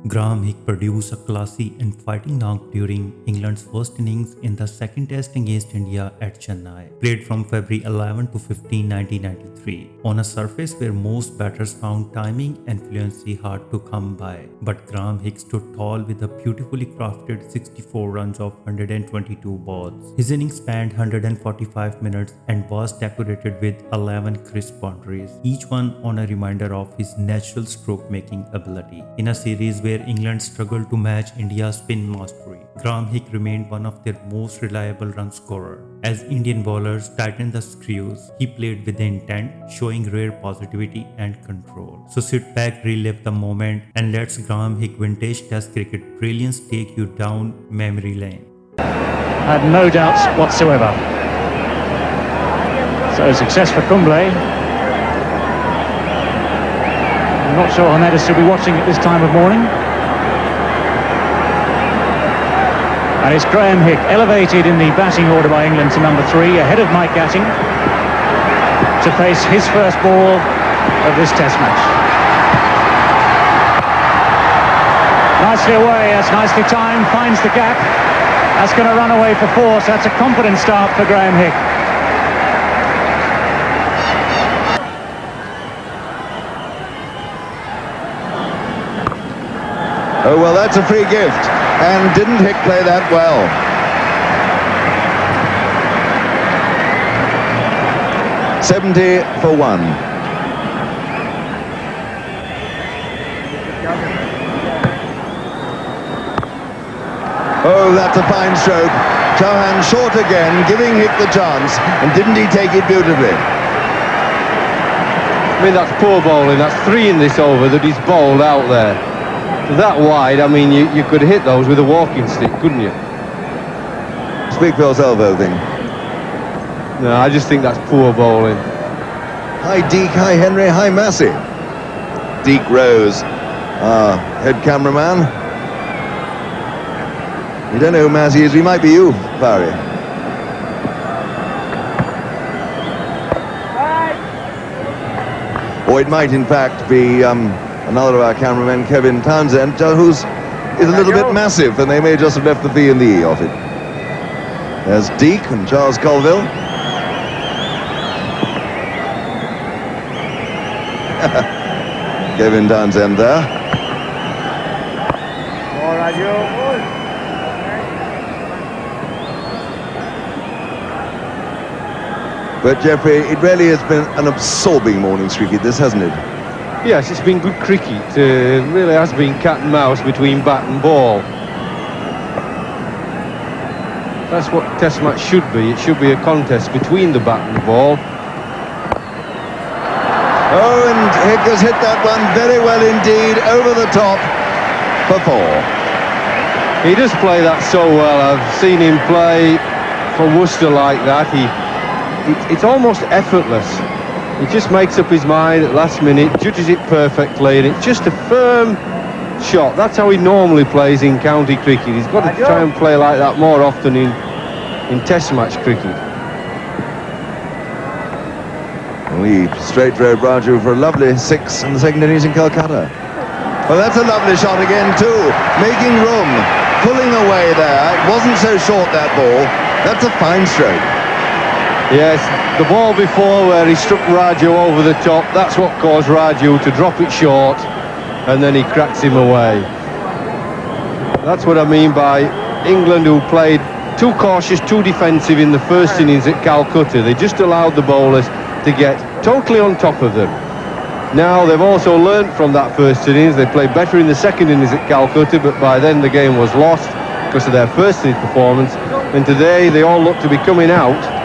Graeme Hick produced a classy and fighting knock during England's first innings in the second test against India at Chennai, played from February 11 to 15, 1993, on a surface where most batters found timing and fluency hard to come by. But Graeme Hick stood tall with a beautifully crafted 64 runs of 122 balls. His innings spanned 145 minutes and was decorated with 11 crisp boundaries, each one on a reminder of his natural stroke-making ability. In a series where England struggled to match India's spin mastery, Graeme Hick remained one of their most reliable run scorers. As Indian bowlers tightened the screws, he played with intent, showing rare positivity and control. So sit back, relive the moment, and let's Graeme Hick vintage Test cricket brilliance take you down memory lane. Had no doubts whatsoever. So success for Kumble. I'm not sure Ahmed is still be watching at this time of morning. And it's Graeme Hick, elevated in the batting order by England to number 3, ahead of Mike Gatting, to face his first ball of this Test match. Nicely away, that's nicely timed, finds the gap. That's going to run away for 4, so that's a confident start for Graeme Hick. Oh, well, that's a free gift. And didn't Hick play that well? $70 for 1. Oh, that's a fine stroke. Chauhan short again, giving Hick the chance. And didn't he take it beautifully? I mean, that's poor bowling. That's 3 in this over that he's bowled out there. That wide, I mean, you could hit those with a walking stick, couldn't you? Speak for yourself, Elving. No, I just think that's poor bowling. Hi, Deke. Hi, Henry. Hi, Massey. Deke Rose, head cameraman. You don't know who Massey is. He might be you, Barry. Or it might, in fact, be another of our cameramen, Kevin Townsend, who's a little bit massive, and they may just have left the V and the E off it. There's Deke and Charles Colville. Kevin Townsend there. But Geoffrey, it really has been an absorbing morning's cricket, this, hasn't it? Yes, it's been good cricket. It really has been cat and mouse between bat and ball. That's what Test match should be. It should be a contest between the bat and the ball. Oh, and Hick has hit that one very well indeed, over the top for 4. He does play that so well. I've seen him play for Worcester like that. It's almost effortless. He just makes up his mind at last minute, judges it perfectly, and it's just a firm shot. That's how he normally plays in county cricket. He's got to try and play like that more often in Test match cricket. We straight drove Raju for a lovely 6 in the second innings in Calcutta. Well, that's a lovely shot again too, making room, pulling away there. It wasn't so short, that ball. That's a fine stroke. Yes, the ball before where he struck Raju over the top, that's what caused Raju to drop it short, and then he cracks him away. That's what I mean by England, who played too cautious, too defensive in the first innings at Calcutta. They just allowed the bowlers to get totally on top of them. Now they've also learnt from that first innings. They played better in the second innings at Calcutta, but by then the game was lost because of their first innings performance, and today they all look to be coming out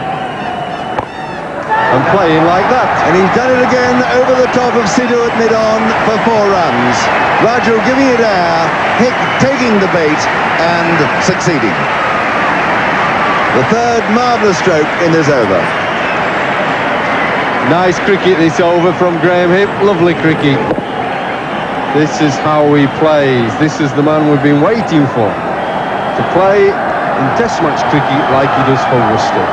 and playing like that. And he's done it again over the top of Sidhu at mid-on for 4 runs. Raju giving it air, Hick taking the bait and succeeding. The third marvellous stroke in this over. Nice cricket this over from Graeme Hick, lovely cricket. This is how he plays. This is the man we've been waiting for, to play in Test match cricket like he does for Worcester.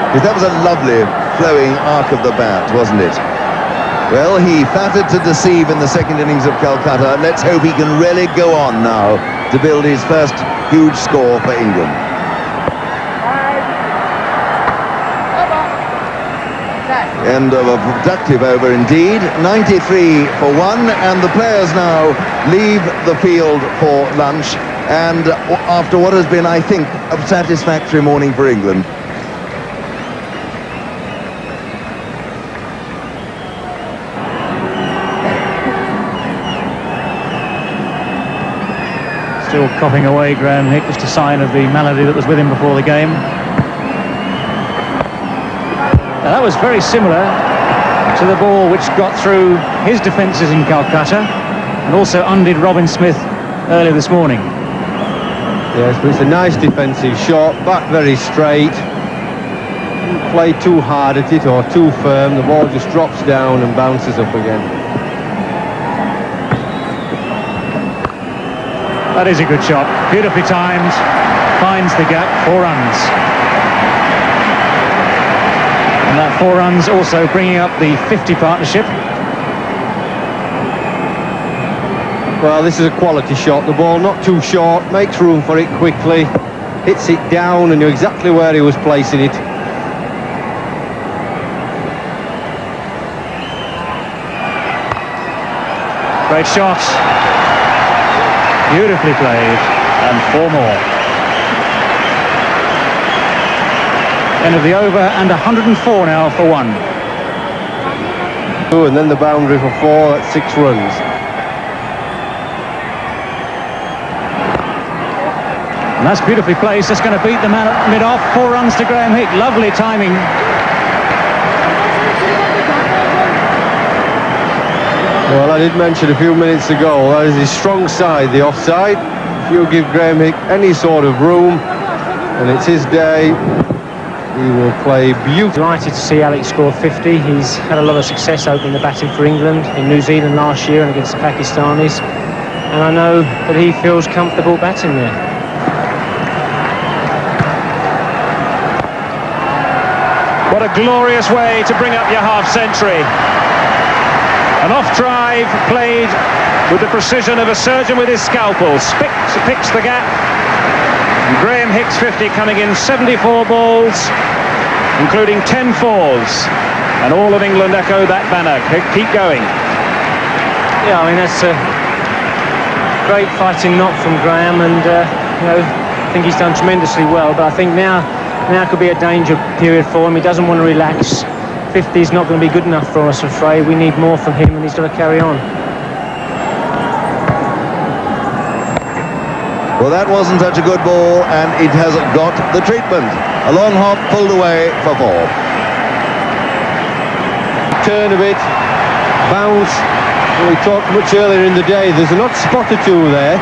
That was a lovely flowing arc of the bat, wasn't it? Well, he batted to deceive in the second innings of Calcutta. Let's hope he can really go on now to build his first huge score for England. End of a productive over indeed. 93 for 1, and the players now leave the field for lunch, and after what has been, I think, a satisfactory morning for England. Still coughing away, Graeme Hick, just a sign of the malady that was with him before the game. Now, that was very similar to the ball which got through his defences in Calcutta and also undid Robin Smith earlier this morning. Yes, but it's a nice defensive shot, back very straight. Don't play too hard at it or too firm, the ball just drops down and bounces up again. That is a good shot, beautifully timed, finds the gap, 4 runs. And that 4 runs also bringing up the 50 partnership. Well, this is a quality shot, the ball not too short, makes room for it quickly, hits it down and knew exactly where he was placing it. Great shot. Beautifully played, and 4 more. End of the over, and 104 now for 1. And then the boundary for 4, that's 6 runs. And that's beautifully placed, that's going to beat the man at mid-off. 4 runs to Graeme Hick, lovely timing. Well, I did mention a few minutes ago, that is his strong side, the offside. If you give Graeme Hick any sort of room, and it's his day, he will play beautifully. Delighted to see Alex score 50. He's had a lot of success opening the batting for England in New Zealand last year and against the Pakistanis. And I know that he feels comfortable batting there. What a glorious way to bring up your half-century. An off-drive played with the precision of a surgeon with his scalpel. Picks the gap. And Graeme Hick's 50 coming in 74 balls, including 10 fours. And all of England echo that banner. Keep going. Yeah, I mean, that's a great fighting knock from Graeme, and you know, I think he's done tremendously well. But I think now could be a danger period for him. He doesn't want to relax. 50 is not going to be good enough for us, I'm afraid. We need more from him, and he's got to carry on. Well, that wasn't such a good ball, and it has got the treatment. A long hop pulled away for 4. Turn of it, bounce. We talked much earlier in the day, there's an odd spot or 2 there.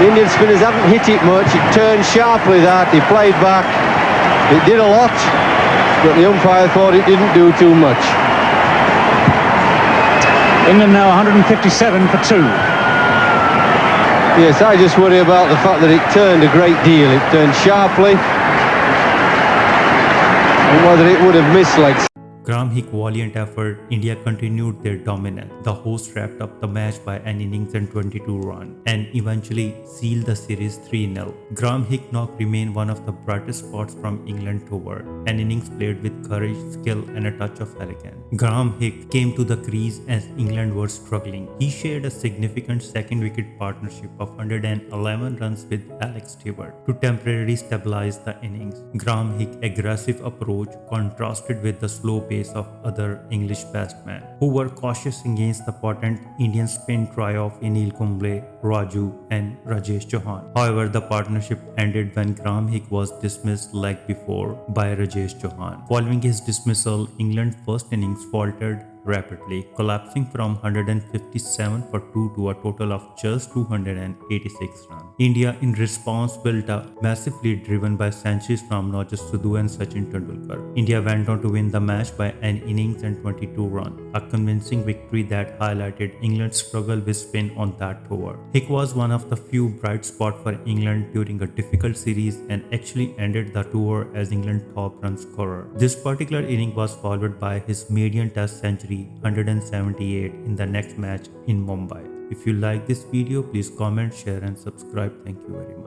The Indian spinners haven't hit it much. It turned sharply, that. He played back. It did a lot, but the umpire thought it didn't do too much. England now 157 for 2. Yes, I just worry about the fact that it turned a great deal. It turned sharply, and whether it would have missed like... Graeme Hick's valiant effort, India continued their dominance. The hosts wrapped up the match by an innings and 22 runs and eventually sealed the series 3-0. Graeme Hick knock remained one of the brightest spots from England tour. An innings played with courage, skill and a touch of elegance. Graeme Hick came to the crease as England were struggling. He shared a significant second wicket partnership of 111 runs with Alex Stewart to temporarily stabilize the innings. Graeme Hick's aggressive approach contrasted with the slow pace of other English batsmen who were cautious against the potent Indian spin trio of Anil Kumble, Raju and Rajesh Chauhan. However, the partnership ended when Graeme Hick was dismissed leg before by Rajesh Chauhan. Following his dismissal, England's first innings faltered rapidly, collapsing from 157 for 2 to a total of just 286 runs. India in response built up, massively driven by centuries from not just Sidhu and Sachin Tendulkar. India went on to win the match by an innings and 22 runs, a convincing victory that highlighted England's struggle with spin on that tour. Hick was one of the few bright spots for England during a difficult series and actually ended the tour as England's top run scorer. This particular inning was followed by his maiden Test century only 178 in the next match in Mumbai. If you like this video, please comment, share and subscribe. Thank you very much.